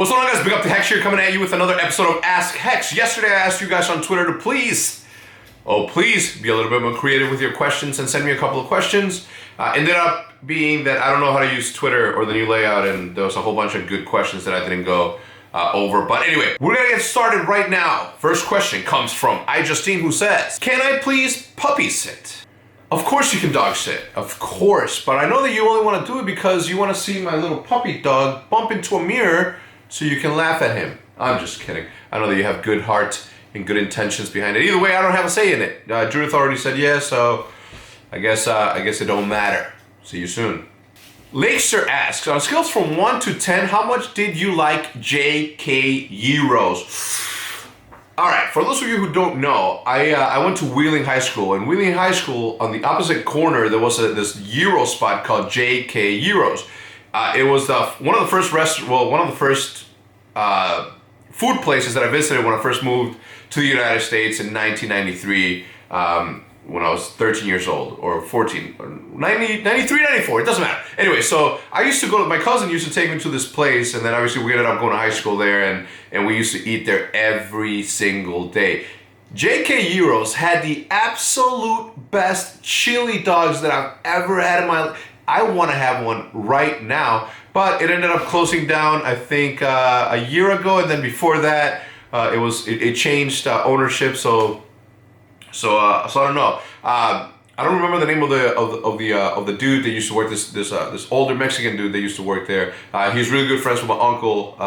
What's going on, guys? Big up to Hex here, coming at you with another episode of Ask Hex. Yesterday I asked you guys on Twitter to please be a little bit more creative with your questions and send me a couple of questions. Ended up being that I don't know how to use Twitter or the new layout, and there was a whole bunch of good questions that I didn't go over. But anyway, we're gonna get started right now. First question comes from Justine, who says, can I please puppy sit? Of course you can dog sit, of course, but I know that you only want to do it because you want to see my little puppy dog bump into a mirror so you can laugh at him. I'm just kidding. I know that you have good heart and good intentions behind it. Either way, I don't have a say in it. Judith already said yes, so I guess it don't matter. See you soon. Lakester asks, on scales from 1 to 10, how much did you like J.K. Euros? All right, for those of you who don't know, I went to Wheeling High School. In Wheeling High School, on the opposite corner, there was this Euro spot called J.K. Euros. It was one of the first food places that I visited when I first moved to the United States in 1993, when I was 13 years old, or 14, or 93, 94, it doesn't matter. Anyway, so I used to go, my cousin used to take me to this place, and then obviously we ended up going to high school there, and we used to eat there every single day. J.K. Euros had the absolute best chili dogs that I've ever had in my life. I want to have one right now, but it ended up closing down, I think, a year ago, and then before that, it changed ownership. So I don't know. I don't remember the name of the dude that used to work this older Mexican dude that used to work there. He's really good friends with my uncle,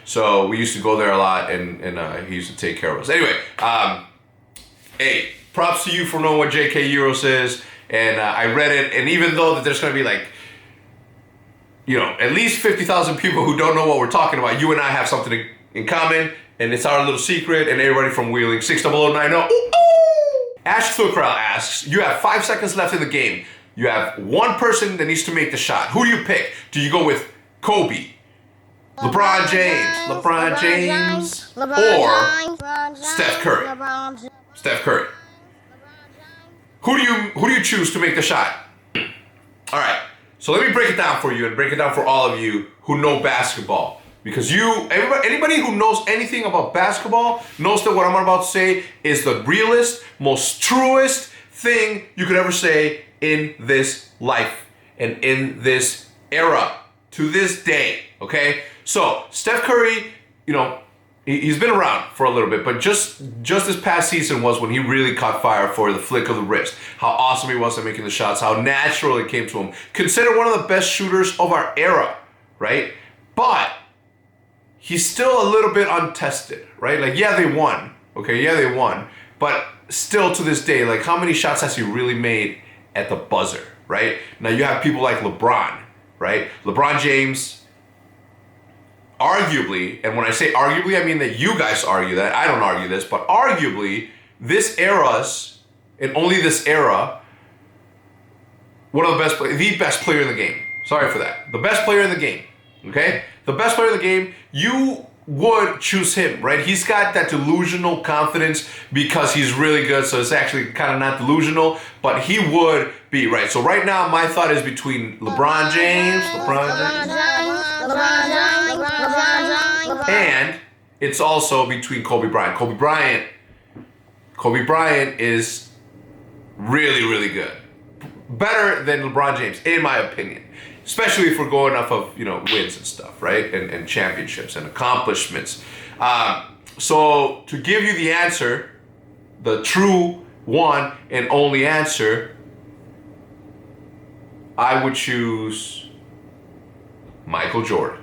so we used to go there a lot, and he used to take care of us. Anyway, hey, props to you for knowing what J.K. Euros is. And I read it, and even though that there's going to be like, at least 50,000 people who don't know what we're talking about, you and I have something in common, and it's our little secret, and everybody from Wheeling, 60090. H3CZ asks, you have 5 seconds left in the game. You have one person that needs to make the shot. Who do you pick? Do you go with Kobe, LeBron James, or Steph Curry? Steph Curry. Who do you choose to make the shot? All right, so let me break it down for you and break it down for all of you who know basketball. Because anybody who knows anything about basketball knows that what I'm about to say is the realest, most truest thing you could ever say in this life and in this era to this day, okay? So Steph Curry, he's been around for a little bit, but just this past season was when he really caught fire for the flick of the wrist. How awesome he was at making the shots, how natural it came to him. Considered one of the best shooters of our era, right? But he's still a little bit untested, right? Like, yeah, they won. Okay, yeah, they won. But still to this day, like, how many shots has he really made at the buzzer, right? Now you have people like LeBron, right? LeBron James, arguably, and when I say arguably, I mean that you guys argue that. I don't argue this, but arguably, this era's, and only this era, the best player in the game. Sorry for that. The best player in the game, okay? The best player in the game, you would choose him, right? He's got that delusional confidence because he's really good, so it's actually kind of not delusional, but he would be, right? So right now, my thought is between LeBron James, and it's also between Kobe Bryant. Kobe Bryant is really, really good. Better than LeBron James, in my opinion. Especially if we're going off of, wins and stuff, right? And championships and accomplishments. So to give you the answer, the true one and only answer, I would choose Michael Jordan.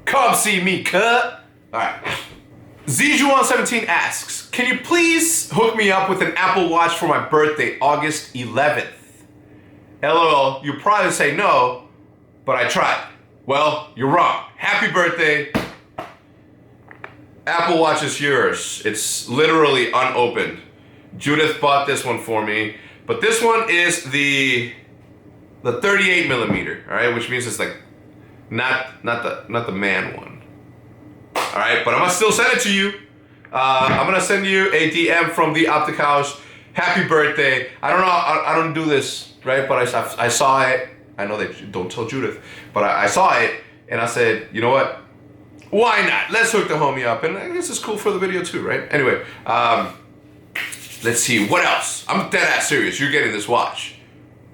Come see me, cut. All right. Zju117 asks, can you please hook me up with an Apple Watch for my birthday, August 11th? LOL, you probably say no, but I tried. Well, you're wrong. Happy birthday. Apple Watch is yours. It's literally unopened. Judith bought this one for me, but this one is the 38 millimeter, all right, which means it's like not the man one. All right, but I'm gonna still send it to you. I'm gonna send you a DM from the Optic house. Happy birthday. I don't know, I don't do this, right? But I saw it. I know they don't tell Judith, but I saw it And I said, you know what? Why not? Let's hook the homie up. And I guess it's cool for the video too, right? Anyway, let's see, what else? I'm dead ass serious. You're getting this watch.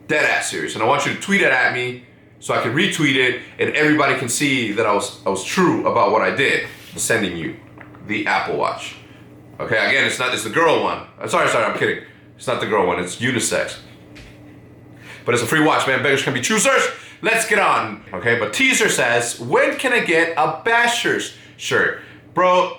Dead ass serious. And I want you to tweet it at me so I can retweet it and everybody can see that I was true about what I did. I'm sending you the Apple Watch. Okay, again, it's the girl one. Sorry, I'm kidding. It's not the girl one, it's unisex. But it's a free watch, man. Beggars can be choosers. Let's get on. Okay, but Teaser says, when can I get a Bashers shirt? Bro,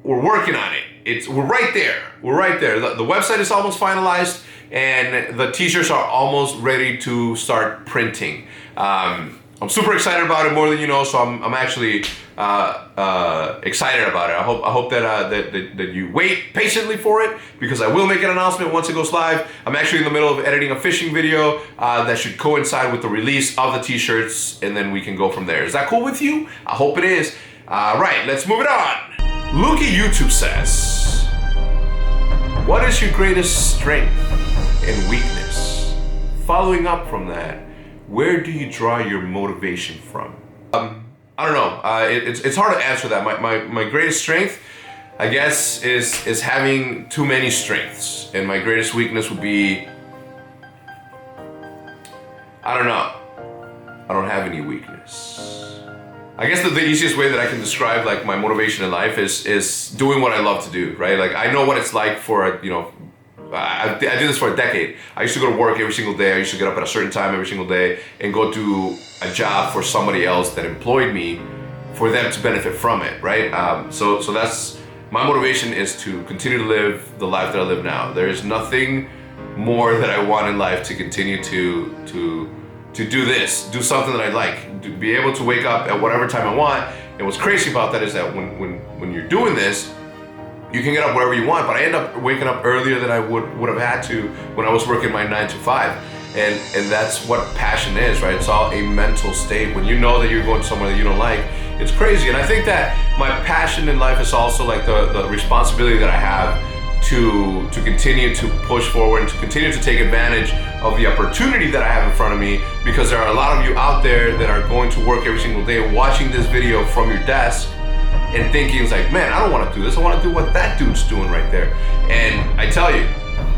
we're working on it. We're right there. We're right there. The website is almost finalized and the t-shirts are almost ready to start printing. I'm super excited about it, more than you know, so I'm actually excited about it. I hope that you wait patiently for it, because I will make an announcement once it goes live. I'm actually in the middle of editing a fishing video that should coincide with the release of the t-shirts, and then we can go from there. Is that cool with you? I hope it is. Right, let's move it on. Lukey YouTube says, what is your greatest strength and weakness? Following up from that, where do you draw your motivation from? I don't know. It's hard to answer that. My greatest strength, I guess, is having too many strengths, and my greatest weakness would be, I don't know. I don't have any weakness. I guess the easiest way that I can describe like my motivation in life is doing what I love to do, right? Like I know what it's like for I did this for a decade. I used to go to work every single day. I used to get up at a certain time every single day and go do a job for somebody else that employed me for them to benefit from it, right? So that's my motivation, is to continue to live the life that I live now. There is nothing more that I want in life to continue to do this, do something that I like, to be able to wake up at whatever time I want. And what's crazy about that is that when you're doing this, you can get up wherever you want, but I end up waking up earlier than I would have had to when I was working my 9 to 5. And that's what passion is, right? It's all a mental state. When you know that you're going somewhere that you don't like, it's crazy. And I think that my passion in life is also like the responsibility that I have to continue to push forward and to continue to take advantage of the opportunity that I have in front of me, because there are a lot of you out there that are going to work every single day watching this video from your desk and thinking, it's like, man, I don't want to do this. I want to do what that dude's doing right there. And I tell you,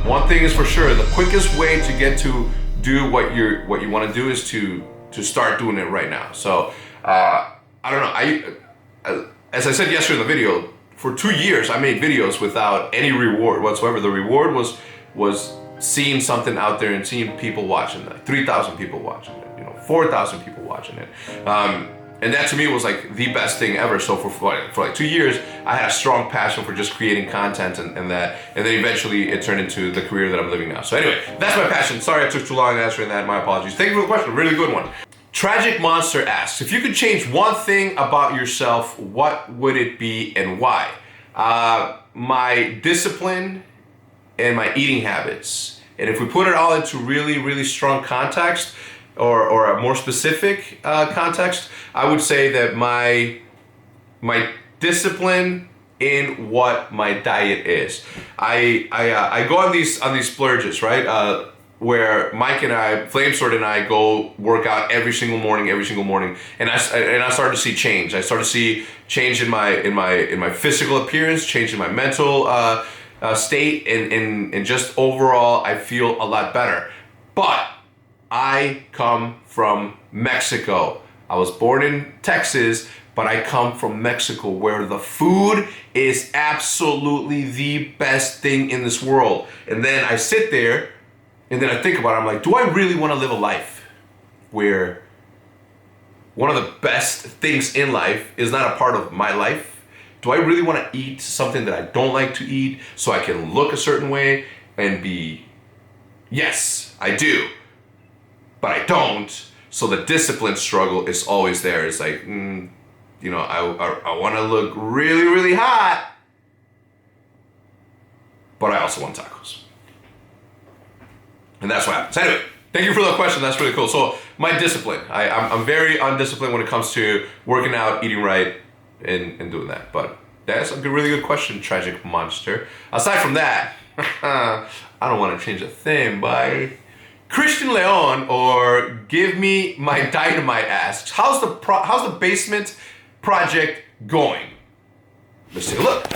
one thing is for sure, the quickest way to get to do what you want to do is to start doing it right now. So I don't know. As I said yesterday in the video, for 2 years I made videos without any reward whatsoever. The reward was seeing something out there and seeing people watching it. 3,000 people watching it, 4,000 people watching it. And that to me was like the best thing ever. So for like 2 years, I had a strong passion for just creating content and then eventually it turned into the career that I'm living now. So anyway, that's my passion. Sorry I took too long answering that, my apologies. Thank you for the question, really good one. Tragic Monster asks, if you could change one thing about yourself, what would it be and why? My discipline and my eating habits. And if we put it all into really, really strong context, or a more specific context, I would say that my discipline in what my diet is. I go on these splurges, right? Where Mike and I, Flamesword and I, go work out every single morning, and I started to see change. I started to see change in my physical appearance, change in my mental state, and just overall, I feel a lot better. But I come from Mexico. I was born in Texas, but I come from Mexico, where the food is absolutely the best thing in this world. And then I sit there and then I think about it. I'm like, do I really want to live a life where one of the best things in life is not a part of my life? Do I really want to eat something that I don't like to eat so I can look a certain way and be, yes, I do, but I don't. So the discipline struggle is always there. It's like, I want to look really, really hot, but I also want tacos. And that's what happens. Anyway, thank you for the question. That's really cool. So my discipline, I'm very undisciplined when it comes to working out, eating right, and doing that. But that's a really good question, Tragic Monster. Aside from that, I don't want to change a thing, bye. Christian Leon or Give Me My Dynamite asks, how's the basement project going? Let's take a look.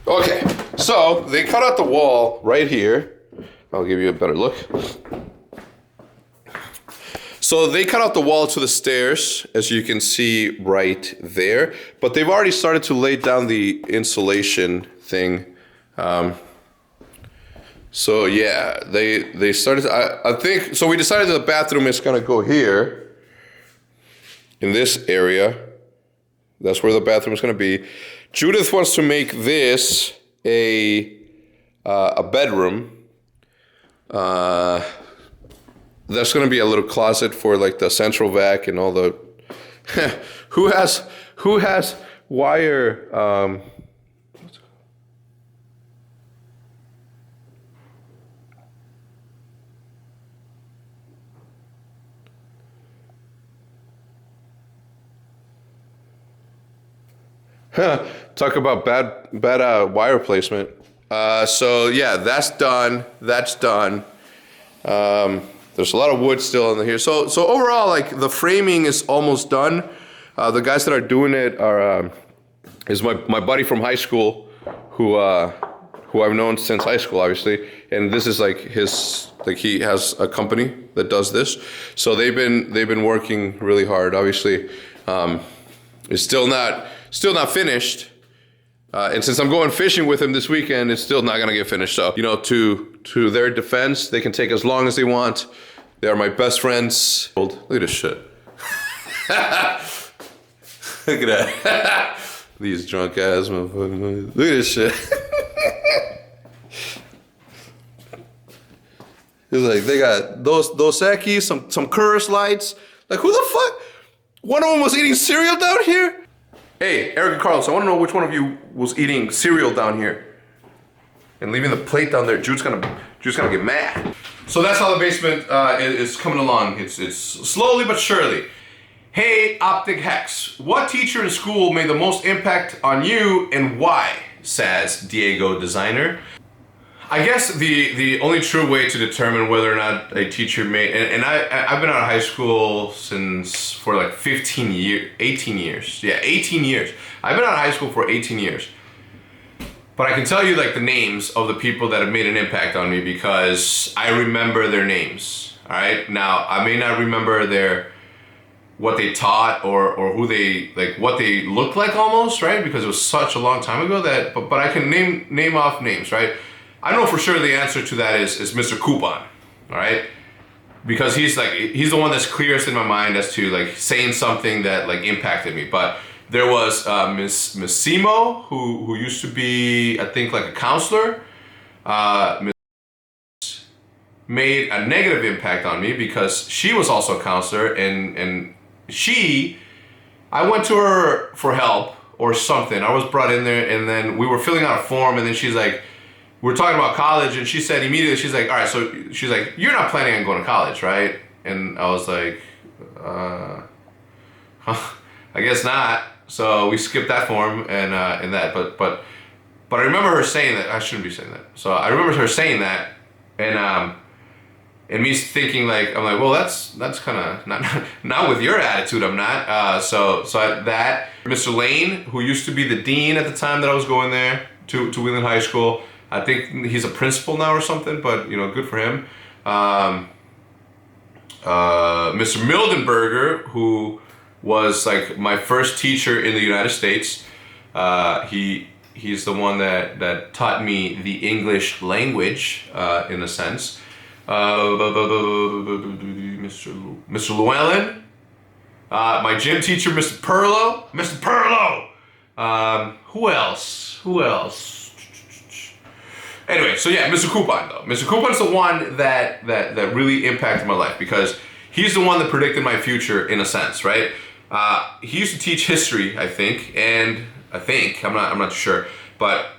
Okay, so they cut out the wall right here. I'll give you a better look. So they cut out the wall to the stairs, as you can see right there. But they've already started to lay down the insulation thing. So yeah, they started. I think so. We decided that the bathroom is gonna go here, in this area. That's where the bathroom is gonna be. Judith wants to make this a bedroom. There's gonna be a little closet for like the central vac and all the. who has wire? Talk about bad wire placement. So yeah, that's done. That's done. There's a lot of wood still in here. So overall, like the framing is almost done. The guys that are doing it is my buddy from high school, who I've known since high school, obviously. And this is like he has a company that does this. So they've been working really hard. Obviously, it's still not finished. And since I'm going fishing with him this weekend, it's still not gonna get finished. So, you know, to their defense, they can take as long as they want. They are my best friends. Look at this shit. Look at that. These drunk ass motherfuckers. Look at this shit. It's like they got Dos Equis, some Curse lights. Like who the fuck? One of them was eating cereal down here? Hey, Eric and Carlos, I want to know which one of you was eating cereal down here and leaving the plate down there. Jude's gonna get mad. So that's how the basement is coming along. It's slowly but surely. Hey, Optic Hex, what teacher in school made the most impact on you and why? Says Diego Designer. I guess the only true way to determine whether or not a teacher made, and I've been out of high school for like 18 years. Yeah, 18 years. I've been out of high school for 18 years. But I can tell you like the names of the people that have made an impact on me because I remember their names, all right? Now, I may not remember what they taught or who what they looked like almost, right? Because it was such a long time ago but I can name off names, right? I know for sure the answer to that is Mr. Coupon, all right? Because he's the one that's clearest in my mind as to like saying something that like impacted me. But there was Miss Simo, who used to be, I think, like a counselor. Miss made a negative impact on me because she was also a counselor and I went to her for help or something. I was brought in there and then we were filling out a form and then she's like, we're talking about college, and she said immediately, she's like, all right, so she's like, you're not planning on going to college, right? And I was like, I guess not. So we skipped that form and that, but I remember her saying that. I shouldn't be saying that. So I remember her saying that, and me thinking like, I'm like, well, that's kind of not with your attitude. I'm not. So that Mr. Lane, who used to be the dean at the time that I was going there to Wheeling High School. I think he's a principal now or something, but you know, good for him. Mr. Mildenberger, who was like my first teacher in the United States. He's the one that taught me the English language, in a sense. Mr. Llewellyn, my gym teacher, Mr. Perlo. Who else? Anyway, so yeah, Mr. Coupon though. Mr. Coupon's the one that really impacted my life because he's the one that predicted my future in a sense, right? He used to teach history, I think, I'm not sure, but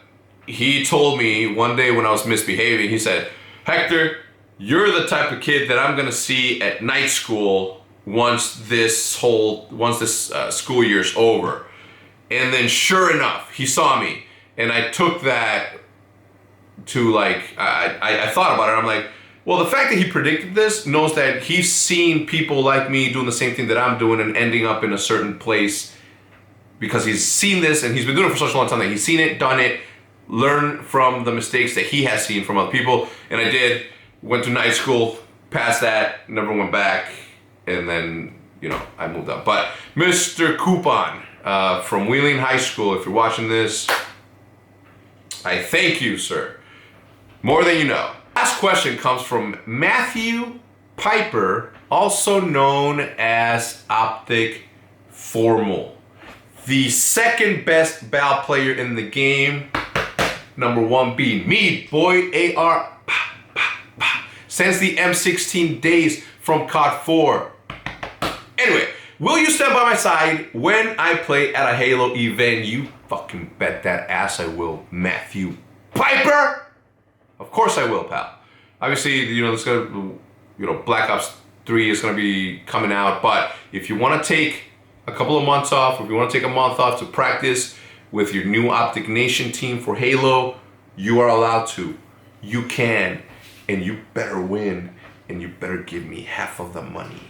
he told me one day when I was misbehaving, he said, Hector, you're the type of kid that I'm gonna see at night school once this school year's over. And then sure enough, he saw me, and I took that to like, I thought about it. I'm like, well, the fact that he predicted this knows that he's seen people like me doing the same thing that I'm doing and ending up in a certain place because he's seen this and he's been doing it for such a long time that he's seen it, done it, learned from the mistakes that he has seen from other people. And I did, went to night school, passed that, never went back, and then, you know, I moved up. But Mr. Coupon from Wheeling High School, if you're watching this, I thank you, sir. More than you know. Last question comes from Matthew Piper, also known as Optic Formal. The second best ball player in the game. Number one being me, boy, AR. Since the M16 days from COD 4. Anyway, will you stand by my side when I play at a Halo event? You fucking bet that ass I will, Matthew Piper. Of course I will, pal. Obviously, you know, it's gonna, you know, Black Ops 3 is gonna be coming out, but if you wanna take a couple of months off, if you wanna take a month off to practice with your new Optic Nation team for Halo, you are allowed to. You can, and you better win, and you better give me half of the money.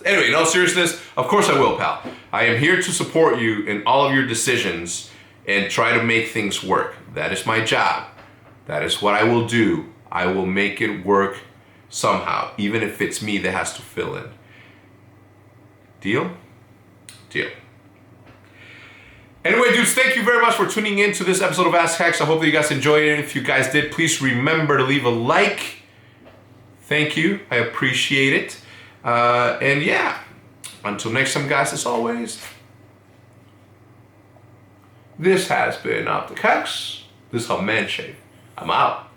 Anyway, in all seriousness, of course I will, pal. I am here to support you in all of your decisions and try to make things work. That is my job. That is what I will do. I will make it work somehow, even if it's me that has to fill in. Deal? Deal. Anyway, dudes, thank you very much for tuning in to this episode of Ask Hex. I hope that you guys enjoyed it. If you guys did, please remember to leave a like. Thank you. I appreciate it. And yeah, until next time, guys, as always, this has been Optic Hex. This is how man shave. I'm out.